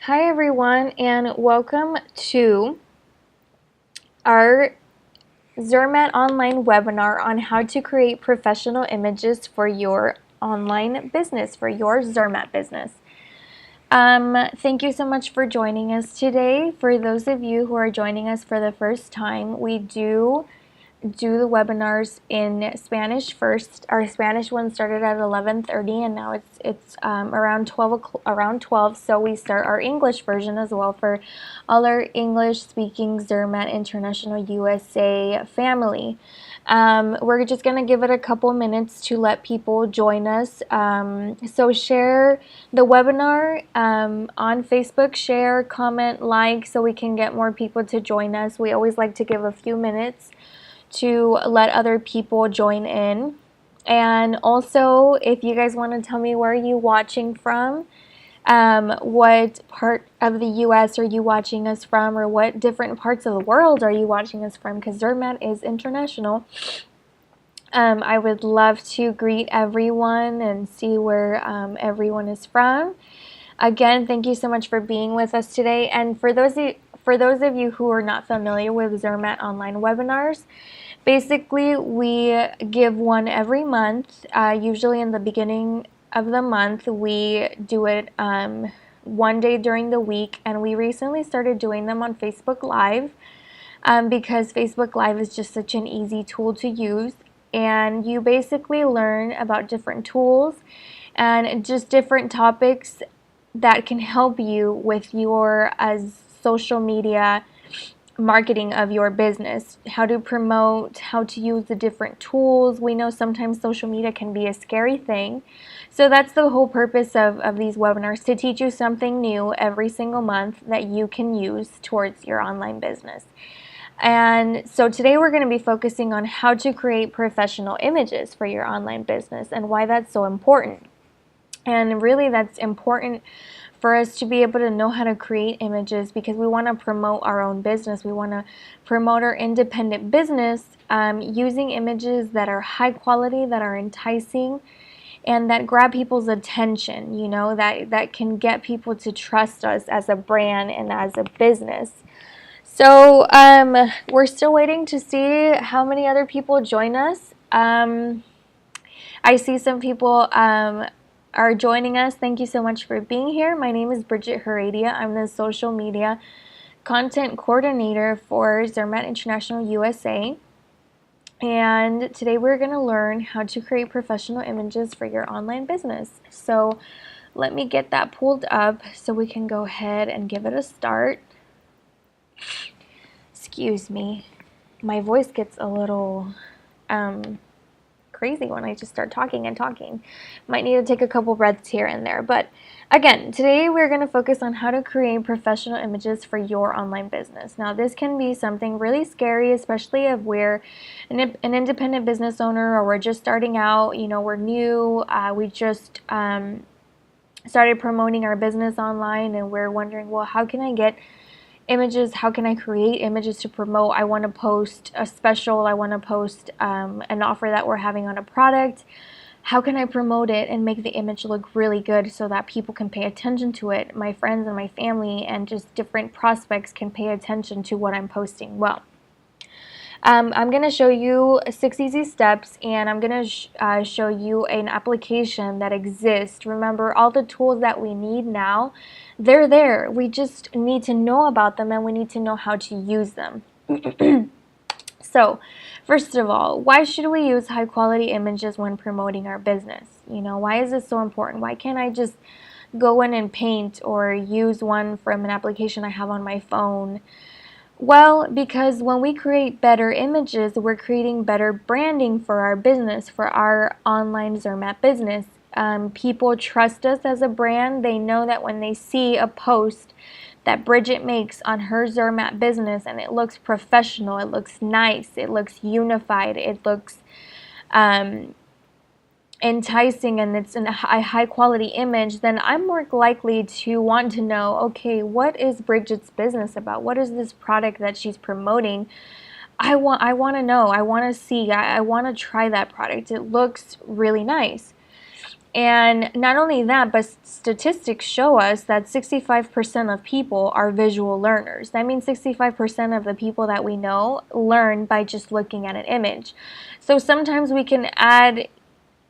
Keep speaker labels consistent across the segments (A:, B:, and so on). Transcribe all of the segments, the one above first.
A: Hi everyone, and welcome to our Zermat online webinar on how to create professional images for your online business, for your Zermat business. Thank you so much for joining us today. For those of you who are joining us for the first time, we do the webinars in Spanish first. Our Spanish one started at 11:30, and now it's around 12. So we start our English version as well for all our English-speaking Zermat International USA family. We're just gonna give it a couple minutes to let people join us. So share the webinar on Facebook. Share, comment, like, so we can get more people to join us. We always like to give a few minutes to let other people join in. And also, if you guys want to tell me where are you watching from, what part of the US are you watching us from, or what different parts of the world are you watching us from, because Zermat is international. I would love to greet everyone and see where everyone is from. Again, thank you so much for being with us today. And for those of you who are not familiar with Zermat online webinars, basically we give one every month. Usually in the beginning of the month, we do it one day during the week, and we recently started doing them on Facebook Live because Facebook Live is just such an easy tool to use, and you basically learn about different tools and just different topics that can help you with your social media marketing of your business, how to promote, how to use the different tools. We know sometimes social media can be a scary thing. So that's the whole purpose of these webinars, to teach you something new every single month that you can use towards your online business. And so today we're going to be focusing on how to create professional images for your online business and why that's so important. And really that's important for us to be able to know how to create images because we want to promote our own business. We want to promote our independent business using images that are high quality, that are enticing, and that grab people's attention, you know, that can get people to trust us as a brand and as a business. So we're still waiting to see how many other people join us. I see some people are joining us. Thank you so much for being here. My name is Bridget Heredia. I'm the social media content coordinator for Zermat International USA. And today we're going to learn how to create professional images for your online business. So let me get that pulled up so we can go ahead and give it a start. Excuse me. My voice gets a little crazy when I just start talking and talking. Might need to take a couple breaths here and there. But again, today we're going to focus on how to create professional images for your online business. Now, this can be something really scary, especially if we're an independent business owner or we're just starting out, you know, we're new, we just started promoting our business online and we're wondering, well, how can I get images? How can I create images to promote? I want to post a special. I want to post an offer that we're having on a product. How can I promote it and make the image look really good so that people can pay attention to it? My friends and my family and just different prospects can pay attention to what I'm posting. Well, I'm going to show you 6 easy steps, and I'm going to show you an application that exists. Remember, all the tools that we need now, they're there. We just need to know about them and we need to know how to use them. So, first of all, why should we use high quality images when promoting our business? You know, why is this so important? Why can't I just go in and paint or use one from an application I have on my phone? Well, because when we create better images, we're creating better branding for our business, for our online Zermat business. People trust us as a brand. They know that when they see a post that Bridget makes on her Zermat business and it looks professional, it looks nice, it looks unified, it looks enticing, and it's a high quality image, then I'm more likely to want to know, okay, what is Bridget's business about? What is this product that she's promoting? I want to know. I want to see. I want to try that product. It looks really nice. And not only that, but statistics show us that 65% of people are visual learners. That means 65% of the people that we know learn by just looking at an image. So sometimes we can add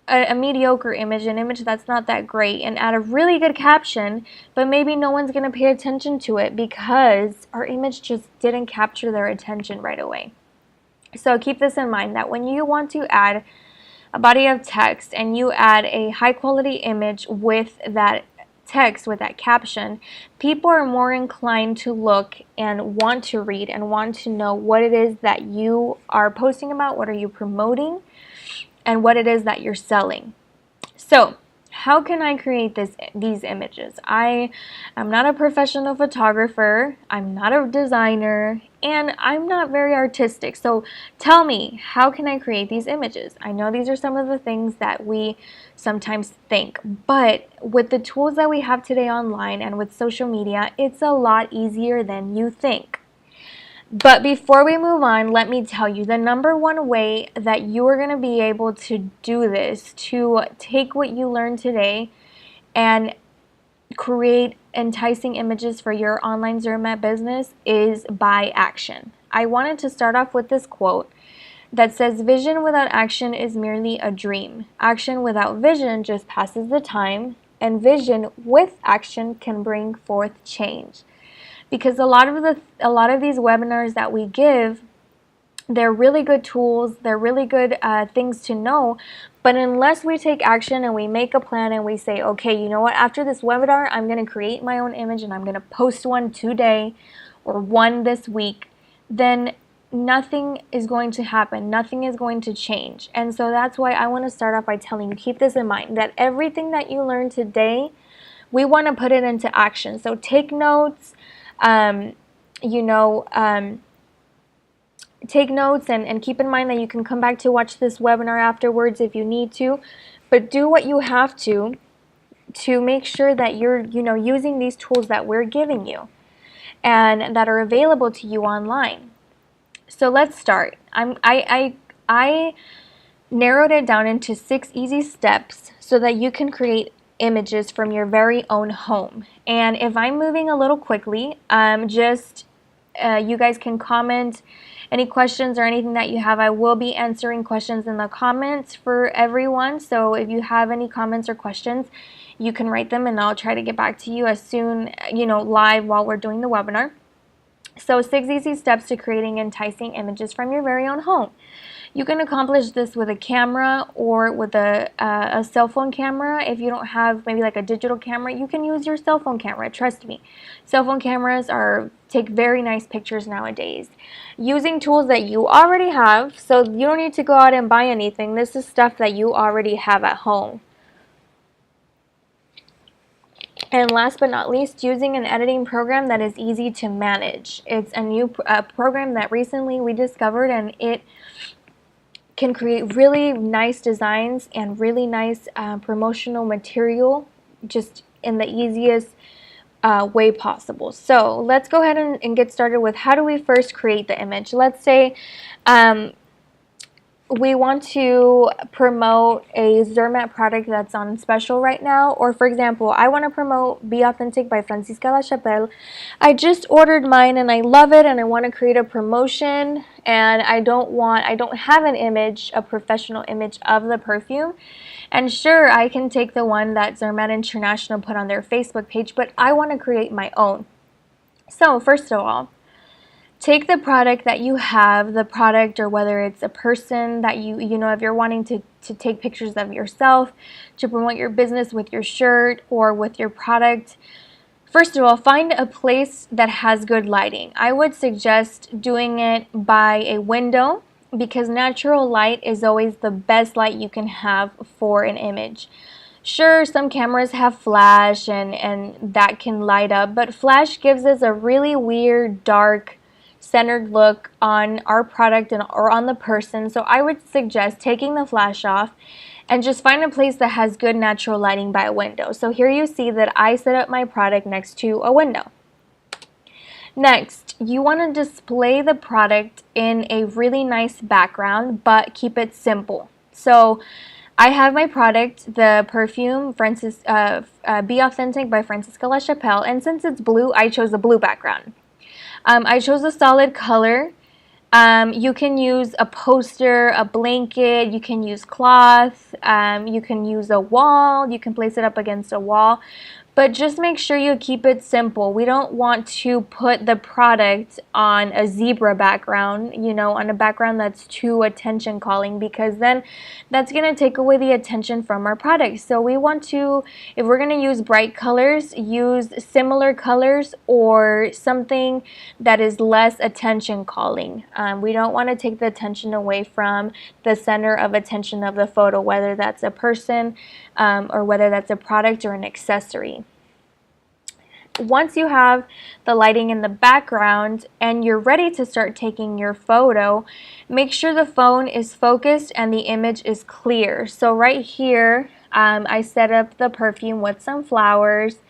A: a mediocre image, an image that's not that great, and add a really good caption, but maybe no one's going to pay attention to it because our image just didn't capture their attention right away. So keep this in mind, that when you want to add a body of text and you add a high quality image with that text, with that caption, people are more inclined to look and want to read and want to know what it is that you are posting about, what are you promoting, and what it is that you're selling. So how can I create these images? I am not a professional photographer, I'm not a designer, and I'm not very artistic. So tell me, how can I create these images? I know these are some of the things that we sometimes think, but with the tools that we have today online and with social media, it's a lot easier than you think. But before we move on, let me tell you the number one way that you are going to be able to do this, to take what you learned today and create enticing images for your online Zermat business, is by action. I wanted to start off with this quote that says, "Vision without action is merely a dream. Action without vision just passes the time, and vision with action can bring forth change." Because a lot of these webinars that we give, they're really good tools, they're really good things to know, but unless we take action and we make a plan and we say, okay, you know what, after this webinar, I'm going to create my own image and I'm going to post one today or one this week, then nothing is going to happen, nothing is going to change. And so that's why I want to start off by telling you, keep this in mind, that everything that you learned today, we want to put it into action. So take notes. Take notes and keep in mind that you can come back to watch this webinar afterwards if you need to, but do what you have to make sure that you're using these tools that we're giving you and that are available to you online. So let's start. I narrowed it down into 6 easy steps so that you can create images from your very own home. And if I'm moving a little quickly, you guys can comment any questions or anything that you have. I will be answering questions in the comments for everyone. So if you have any comments or questions, you can write them and I'll try to get back to you as soon, live while we're doing the webinar. So 6 easy steps to creating enticing images from your very own home. You can accomplish this with a camera or with a cell phone camera. If you don't have maybe like a digital camera, you can use your cell phone camera. Trust me. Cell phone cameras take very nice pictures nowadays. Using tools that you already have, so you don't need to go out and buy anything. This is stuff that you already have at home. And last but not least, using an editing program that is easy to manage. It's a new program that recently we discovered, and it can create really nice designs and really nice promotional material just in the easiest way possible. So let's go ahead and get started with how do we first create the image. Let's say we want to promote a Zermat product that's on special right now, or for example, I want to promote Be Authentic by Francisca Lachapelle. I just ordered mine and I love it and I want to create a promotion, and I don't have an image, a professional image of the perfume. And sure, I can take the one that Zermat International put on their Facebook page, but I want to create my own. So first of all, take the product that you have, the product, or whether it's a person that if you're wanting to take pictures of yourself, to promote your business with your shirt or with your product. First of all, find a place that has good lighting. I would suggest doing it by a window because natural light is always the best light you can have for an image. Sure, some cameras have flash and that can light up, but flash gives us a really weird, dark, centered look on our product or on the person. So I would suggest taking the flash off and just find a place that has good natural lighting by a window. So here you see that I set up my product next to a window. Next, you want to display the product in a really nice background, but keep it simple. So I have my product, the perfume Be Authentic by Francisca LaChapelle, and since it's blue, I chose a blue background. I chose a solid color. You can use a poster, a blanket, you can use cloth, you can use a wall, you can place it up against a wall. But just make sure you keep it simple. We don't want to put the product on a zebra background, on a background that's too attention calling, because then that's going to take away the attention from our product. So we want to, if we're going to use bright colors, use similar colors or something that is less attention calling. We don't want to take the attention away from the center of attention of the photo, whether that's a person or whether that's a product or an accessory. Once you have the lighting in the background and you're ready to start taking your photo, make sure the phone is focused and the image is clear. So right here, I set up the perfume with some flowers.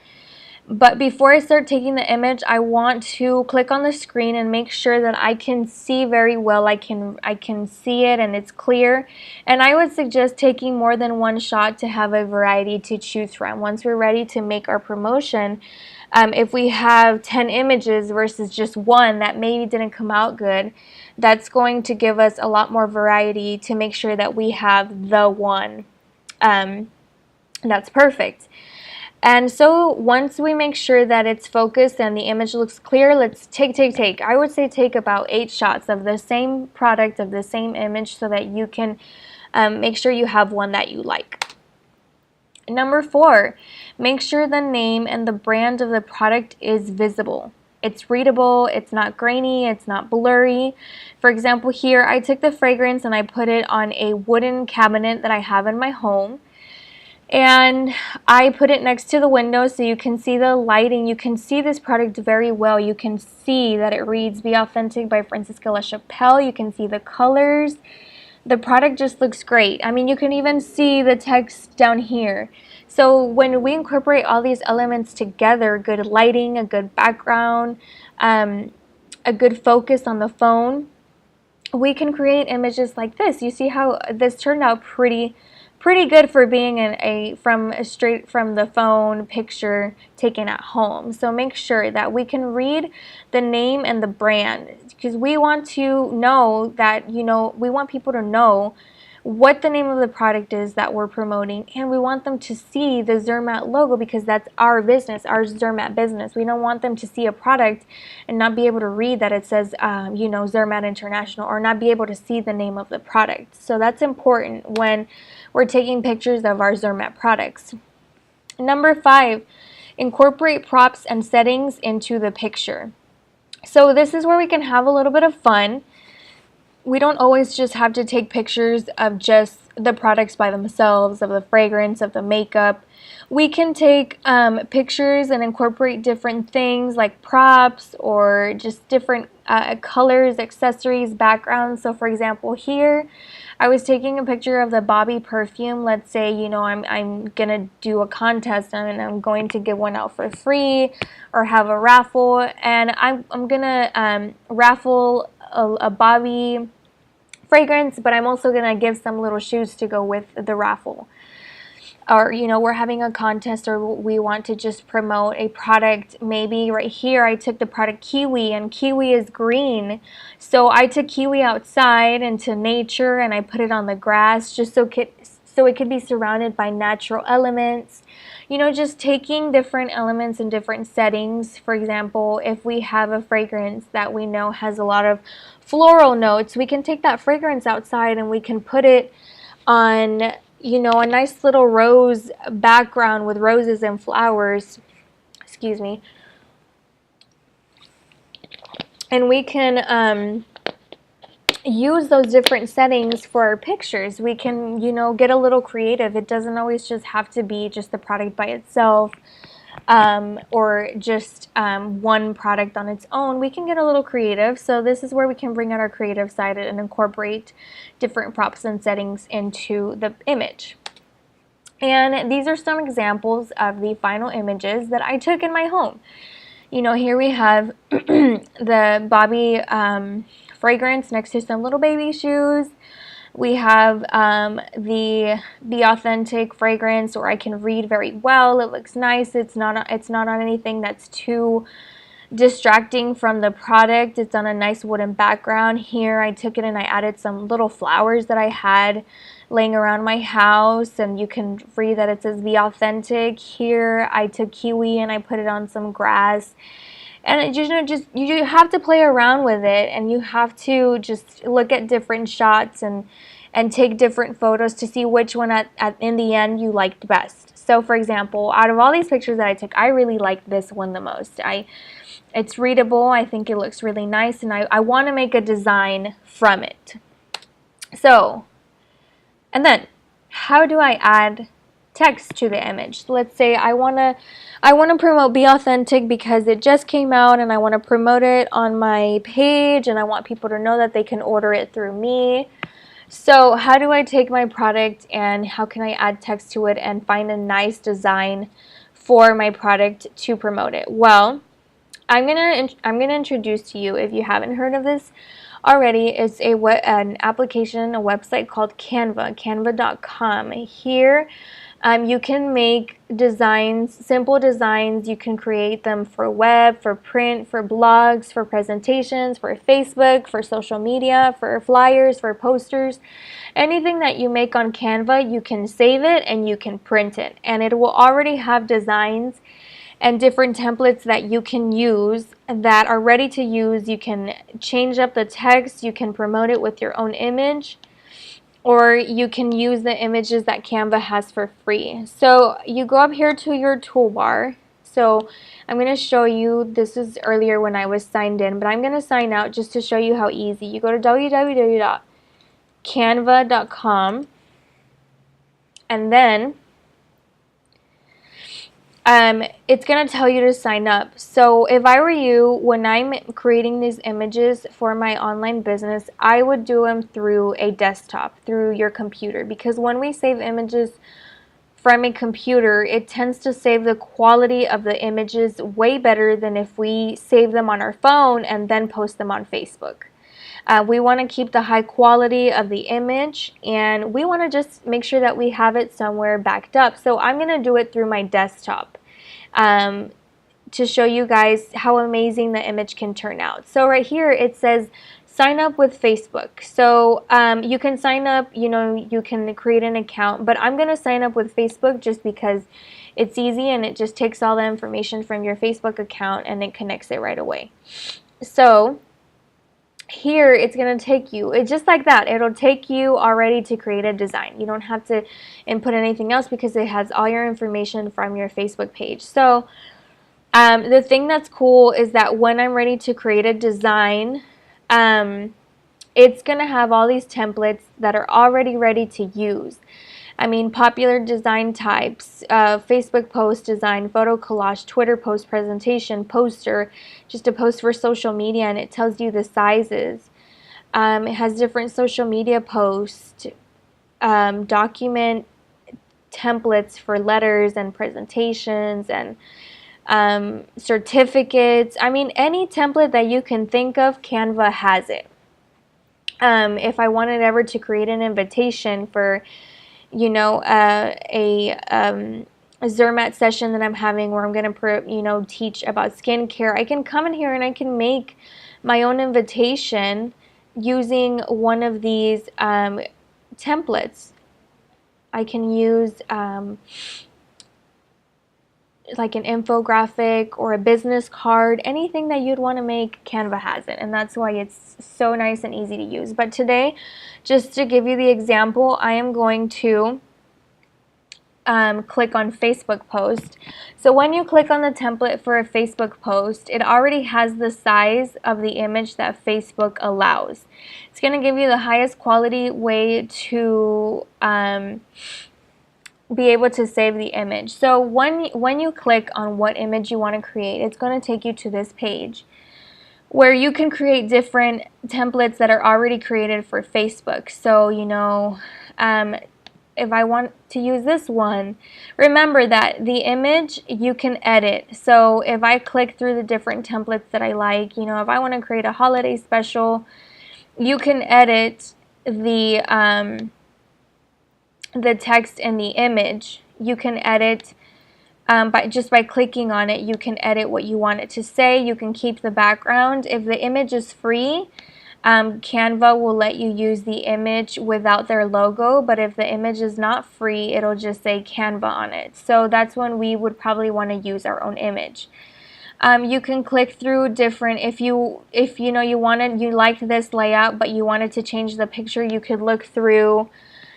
A: But before I start taking the image, I want to click on the screen and make sure that I can see very well. I can see it and it's clear. And I would suggest taking more than one shot to have a variety to choose from. Once we're ready to make our promotion, if we have 10 images versus just one that maybe didn't come out good, that's going to give us a lot more variety to make sure that we have the one that's perfect. And so once we make sure that it's focused and the image looks clear, let's take. I would say take about 8 shots of the same product, of the same image, so that you can make sure you have one that you like. Number 4, make sure the name and the brand of the product is visible. It's readable, it's not grainy, it's not blurry. For example, here I took the fragrance and I put it on a wooden cabinet that I have in my home. And I put it next to the window so you can see the lighting. You can see this product very well. You can see that it reads Be Authentic by Francisca LaChapelle. You can see the colors. The product just looks great. I mean, you can even see the text down here. So when we incorporate all these elements together, good lighting, a good background, a good focus on the phone, we can create images like this. You see how this turned out pretty good for being straight from the phone picture taken at home. So make sure that we can read the name and the brand, because we want to know that, we want people to know what the name of the product is that we're promoting, and we want them to see the Zermat logo, because that's our business, our Zermat business. We don't want them to see a product and not be able to read that it says, Zermat International, or not be able to see the name of the product. So that's important when we're taking pictures of our Zermat products. Number 5, incorporate props and settings into the picture. So this is where we can have a little bit of fun. We don't always just have to take pictures of just the products by themselves, of the fragrance, of the makeup. We can take pictures and incorporate different things like props or just different colors, accessories, backgrounds. So for example, here I was taking a picture of the Bobby perfume. Let's say, I'm going to do a contest and I'm going to give one out for free or have a raffle. And I'm going to raffle a Bobby fragrance, but I'm also going to give some little shoes to go with the raffle. Or, we're having a contest, or we want to just promote a product. Maybe right here I took the product Kiwi, and Kiwi is green. So I took Kiwi outside into nature and I put it on the grass just so it could be surrounded by natural elements. Just taking different elements in different settings. For example, if we have a fragrance that we know has a lot of floral notes, we can take that fragrance outside and we can put it on, a nice little rose background with roses and flowers. Excuse me. And we can use those different settings for our pictures. We can, get a little creative. It doesn't always just have to be just the product by itself, or just one product on its own. We can get a little creative. So this is where we can bring out our creative side and incorporate different props and settings into the image. And these are some examples of the final images that I took in my home. Here we have the Bobby fragrance next to some little baby shoes. We have the authentic fragrance, or I can read very well. It looks nice. It's not on anything that's too distracting from the product. It's on a nice wooden background. Here I took it and I added some little flowers that I had laying around my house, and you can read that it says Be Authentic. Here I took kiwi and I put it on some grass. And you have to play around with it, and you have to just look at different shots and take different photos to see which one in the end you liked best. So for example, out of all these pictures that I took, I really liked this one the most. It's readable. I think it looks really nice, and I want to make a design from it. So, and then how do I add text to the image? Let's say I want to promote Be Authentic because it just came out, and I want to promote it on my page, and I want people to know that they can order it through me. So how do I take my product and how can I add text to it and find a nice design for my product to promote it? Well, I'm gonna introduce to you, if you haven't heard of this already, it's an application, a website called Canva, canva.com. Here you can make designs, simple designs. You can create them for web, for print, for blogs, for presentations, for Facebook, for social media, for flyers, for posters. Anything that you make on Canva, you can save it and you can print it. And it will already have designs and different templates that you can use that are ready to use. You can change up the text, you can promote it with your own image, or you can use the images that Canva has for free. So you go up here to your toolbar. So I'm going to show you, this is earlier when I was signed in, but I'm going to sign out just to show you how easy. You go to www.canva.com, and then it's going to tell you to sign up. So if I were you, when I'm creating these images for my online business, I would do them through a desktop, through your computer, because when we save images from a computer, it tends to save the quality of the images way better than if we save them on our phone and then post them on Facebook. We want to keep the high quality of the image, and we want to just make sure that we have it somewhere backed up. So I'm going to do it through my desktop to show you guys how amazing the image can turn out. So right here it says sign up with Facebook. So you can sign up, you can create an account, but I'm going to sign up with Facebook just because it's easy and it just takes all the information from your Facebook account and it connects it right away. So here it's going to take you, it's just like that, it'll take you already to create a design. You don't have to input anything else because it has all your information from your Facebook page. So the thing that's cool is that when I'm ready to create a design, it's going to have all these templates that are already ready to use. I mean, popular design types, Facebook post design, photo collage, Twitter post presentation, poster, just a post for social media, and it tells you the sizes. It has different social media posts, document templates for letters and presentations and certificates. I mean, any template that you can think of, Canva has it. If I wanted ever to create an invitation for a Zermat session that I'm having where I'm going to, teach about skincare, I can come in here and I can make my own invitation using one of these templates. I can use like an infographic or a business card, anything that you'd want to make, Canva has it, and that's why it's so nice and easy to use. But today, just to give you the example, I am going to click on Facebook post. So when you click on the template for a Facebook post, it already has the size of the image that Facebook allows. It's going to give you the highest quality way to be able to save the image. So when you click on what image you want to create, it's going to take you to this page where you can create different templates that are already created for Facebook. So if I want to use this one, remember that the image you can edit. So if I click through the different templates that I like, if I want to create a holiday special, you can edit the text in the image. You can edit just by clicking on it. You can edit what you want it to say. You can keep the background. If the image is free, Canva will let you use the image without their logo, but if the image is not free, it'll just say Canva on it. So that's when we would probably want to use our own image. You can click through different, if you know you liked this layout but you wanted to change the picture, you could look through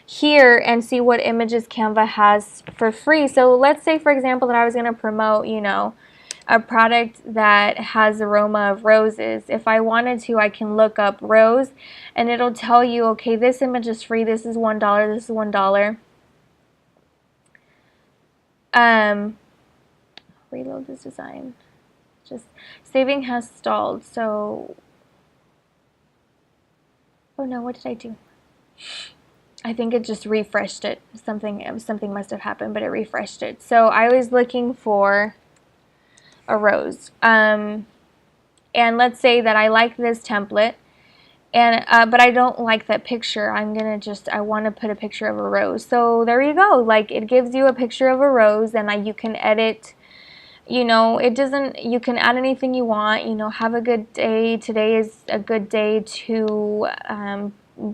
A: here and see what images Canva has for free. So let's say, for example, that I was going to promote, a product that has aroma of roses. If I wanted to, I can look up rose and it'll tell you, okay, this image is free, this is $1, this is $1. Reload this design. Just saving has stalled, so oh no, what did I do? I think it just refreshed it. Something must have happened, but it refreshed it. So I was looking for a rose. And let's say that I like this template, and but I don't like that picture. I want to put a picture of a rose. So there you go. Like, it gives you a picture of a rose, and you can edit. You can add anything you want. Have a good day. Today is a good day to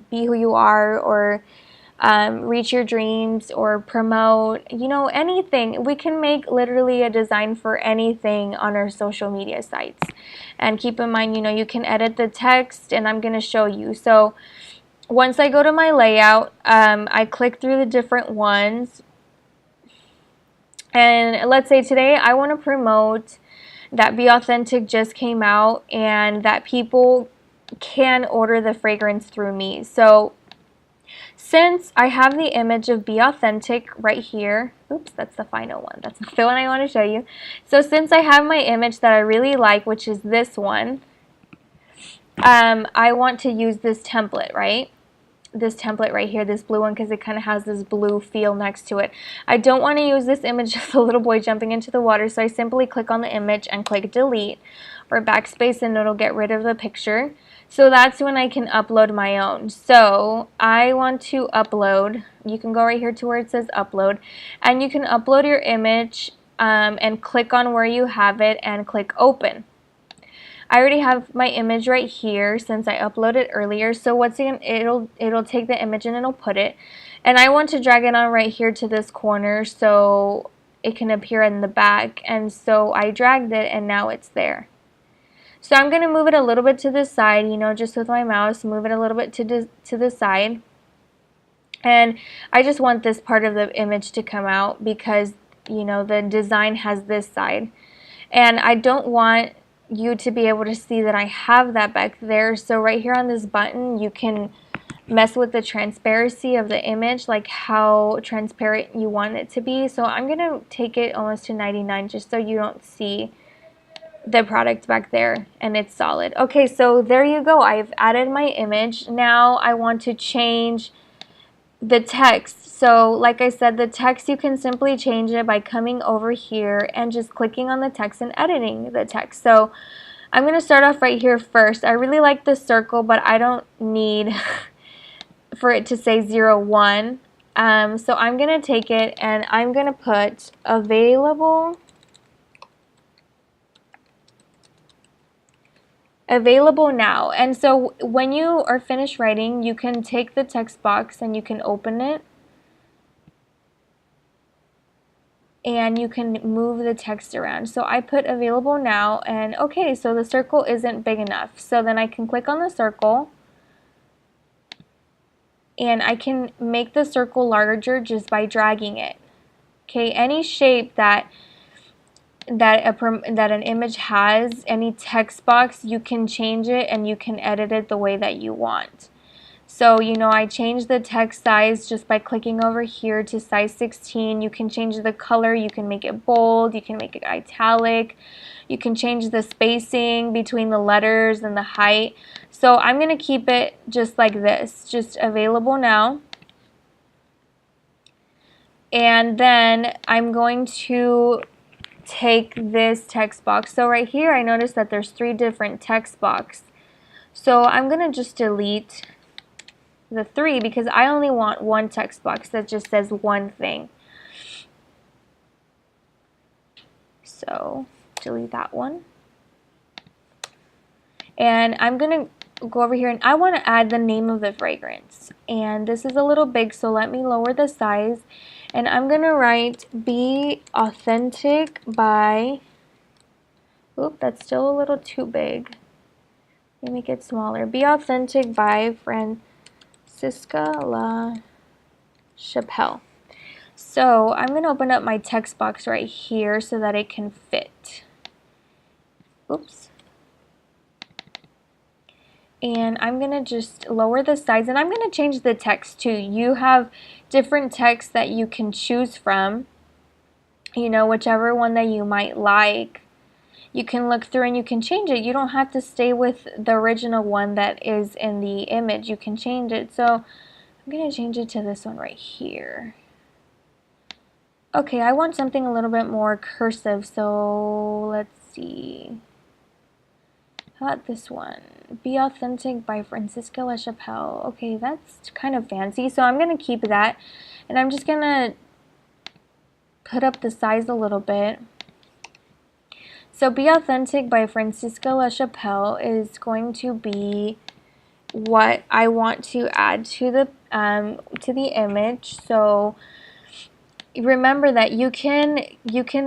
A: be who you are, or reach your dreams, or promote, anything. We can make literally a design for anything on our social media sites. And keep in mind, you can edit the text, and I'm going to show you. So once I go to my layout, I click through the different ones. And let's say today I want to promote that Be Authentic just came out and that people can order the fragrance through me. So since I have the image of Be Authentic right here, oops, that's the final one. That's the one I want to show you. So since I have my image that I really like, which is this one, I want to use this template, right? This template right here, this blue one, because it kind of has this blue feel next to it. I don't want to use this image of the little boy jumping into the water, so I simply click on the image and click delete or backspace, and it'll get rid of the picture. So that's when I can upload my own. So I want to upload. You can go right here to where it says upload, and you can upload your image and click on where you have it and click open. I already have my image right here since I uploaded earlier. So it'll take the image and it'll put it. And I want to drag it on right here to this corner so it can appear in the back. And so I dragged it and now it's there. So I'm going to move it a little bit to the side, just with my mouse, move it a little bit to the side. And I just want this part of the image to come out because, the design has this side. And I don't want you to be able to see that I have that back there. So right here on this button, you can mess with the transparency of the image, like how transparent you want it to be. So I'm going to take it almost to 99 just so you don't see the product back there and it's solid. Okay, so there you go. I've added my image. Now I want to change the text. So like I said, the text, you can simply change it by coming over here and just clicking on the text and editing the text. So I'm going to start off right here first. I really like the circle, but I don't need for it to say 01. So I'm going to take it and I'm going to put available now. And so when you are finished writing, you can take the text box and you can open it. And you can move the text around. So I put available now, and okay, so the circle isn't big enough. So then I can click on the circle, and I can make the circle larger just by dragging it. Okay, any shape that an image has, any text box, you can change it and you can edit it the way that you want. So, I changed the text size just by clicking over here to size 16. You can change the color, you can make it bold, you can make it italic, you can change the spacing between the letters and the height. So I'm going to keep it just like this, just available now. And then I'm going to take this text box. So right here I noticed that there's 3 different text boxes. So I'm going to just delete the 3 because I only want one text box that just says one thing. So delete that one. And I'm going to go over here and I want to add the name of the fragrance. And this is a little big, so let me lower the size. And I'm going to write Be Authentic by, oop, that's still a little too big. Let me make it smaller. Be Authentic by Francisca La Chapelle. So I'm going to open up my text box right here so that it can fit. Oops. And I'm going to just lower the size, and I'm going to change the text too. You have different text that you can choose from, you know, whichever one that you might like. You can look through and you can change it. You don't have to stay with the original one that is in the image. You can change it. So I'm going to change it to this one right here. Okay, I want something a little bit more cursive, so let's see. How about this one? Be Authentic by Francisca La Chapelle. Okay, that's kind of fancy, so I'm going to keep that. And I'm just going to put up the size a little bit. So Be Authentic by Francisca La Chapelle is going to be what I want to add to the image. So remember that you can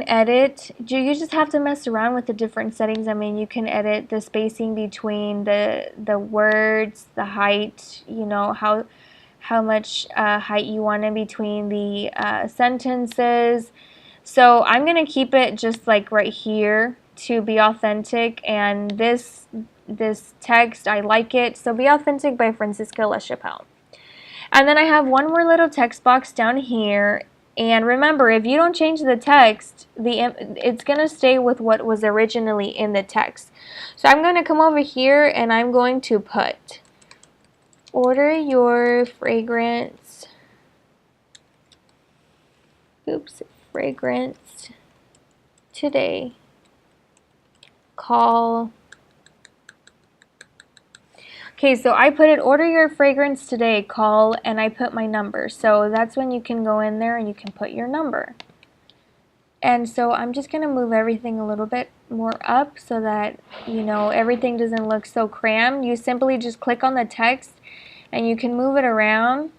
A: edit. You just have to mess around with the different settings. I mean, you can edit the spacing between the words, the height, you know, how much height you want in between the sentences. So I'm going to keep it just like right here to Be Authentic, and this text, I like it. So Be Authentic by Francisca La Chapelle. And then I have one more little text box down here. And remember, if you don't change the text, it's going to stay with what was originally in the text. So I'm going to come over here and I'm going to put, order your fragrance, fragrance today, call. Okay, so I put it, order your fragrance today, call, and I put my number. So that's when you can go in there and you can put your number. And so I'm just going to move everything a little bit more up so that, you know, everything doesn't look so crammed. You simply just click on the text and you can move it around.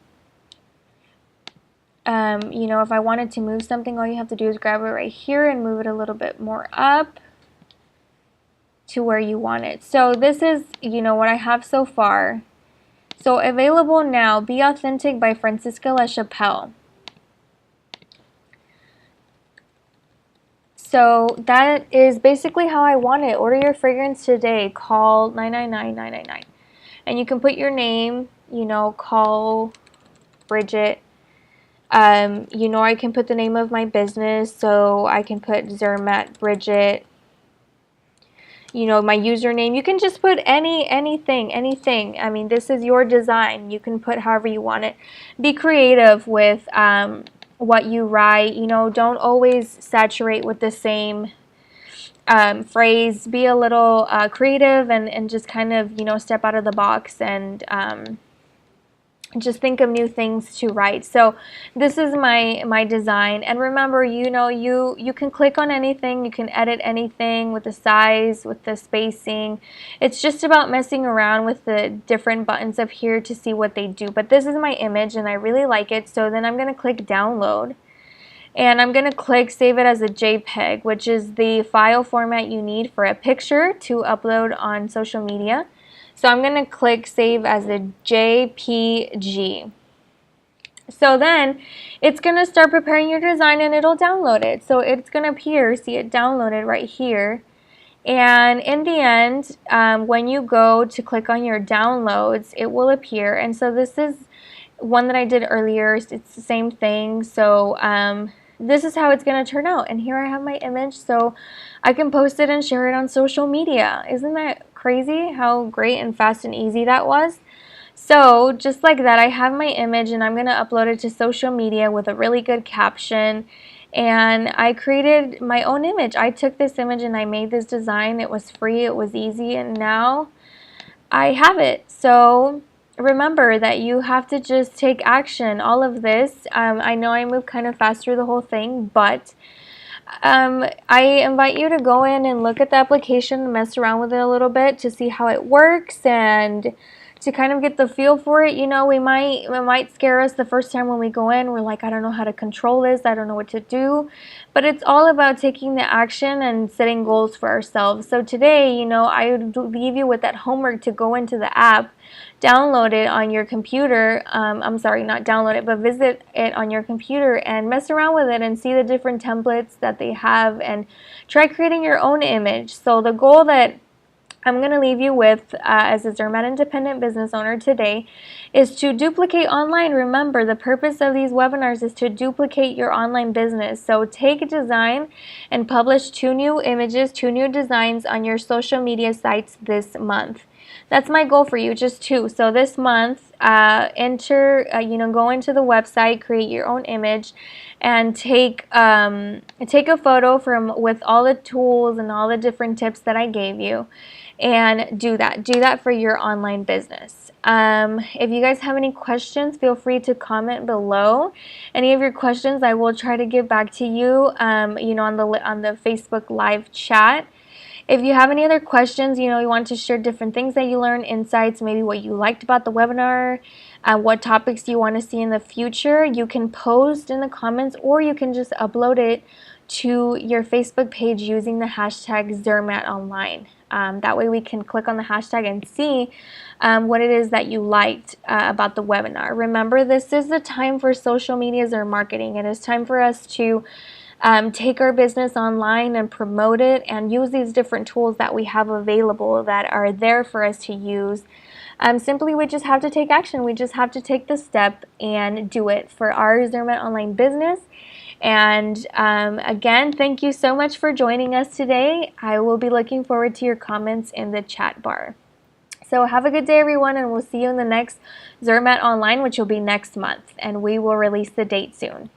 A: You know, if I wanted to move something, all you have to do is grab it right here and move it a little bit more up to where you want it. So this is, you know, what I have so far. So available now, Be Authentic by Francisca La Chapelle. So that is basically how I want it. Order your fragrance today, call 999-999. And you can put your name, you know, call Bridget. You know, I can put the name of my business, so I can put Zermat Bridget. You know, my username. You can just put anything. I mean, this is your design. You can put however you want it. Be creative with what you write. You know, don't always saturate with the same phrase. Be a little creative and just kind of, you know, step out of the box and just think of new things to write. So this is my design, and remember, you know, you can click on anything, you can edit anything with the size, with the spacing. It's just about messing around with the different buttons up here to see what they do. But this is my image and I really like it, so then I'm going to click download. And I'm going to click save it as a JPEG, which is the file format you need for a picture to upload on social media. So I'm going to click save as a JPG. So then it's going to start preparing your design and it'll download it. So it's going to appear, see it downloaded right here. And in the end, when you go to click on your downloads, it will appear. And so this is one that I did earlier. It's the same thing. So this is how it's going to turn out. And here I have my image, so I can post it and share it on social media. Isn't that crazy how great and fast and easy that was? So just like that, I have my image and I'm going to upload it to social media with a really good caption. And I created my own image. I took this image and I made this design. It was free, it was easy, and now I have it. So remember that you have to just take action. All of this, I know I moved kind of fast through the whole thing, but I invite you to go in and look at the application, mess around with it a little bit to see how it works and to kind of get the feel for it. You know, it might scare us the first time when we go in. We're like, I don't know how to control this. I don't know what to do. But it's all about taking the action and setting goals for ourselves. So today, you know, I would leave you with that homework to go into the app, download it on your computer. I'm sorry, not download it, but visit it on your computer and mess around with it and see the different templates that they have and try creating your own image. So the goal that I'm going to leave you with as a Zermat independent business owner today is to duplicate online. Remember, the purpose of these webinars is to duplicate your online business. So take a design and publish 2 new images, 2 new designs on your social media sites this month. That's my goal for you, just 2. So this month, go into the website, create your own image, and take a photo with all the tools and all the different tips that I gave you, and do that for your online business. If you guys have any questions, feel free to comment below. Any of your questions, I will try to get back to you, on the Facebook live chat. If you have any other questions, you want to share different things that you learned, insights, maybe what you liked about the webinar, what topics you want to see in the future, you can post in the comments, or you can just upload it to your Facebook page using the hashtag ZermatOnline. That way we can click on the hashtag and see what it is that you liked about the webinar. Remember, this is the time for social medias or marketing. It is time for us to take our business online and promote it and use these different tools that we have available that are there for us to use. Simply, we just have to take action. We just have to take the step and do it for our Zermat online business. And again, thank you so much for joining us today. I will be looking forward to your comments in the chat bar. So have a good day, everyone, and we'll see you in the next Zermat Online, which will be next month, and we will release the date soon.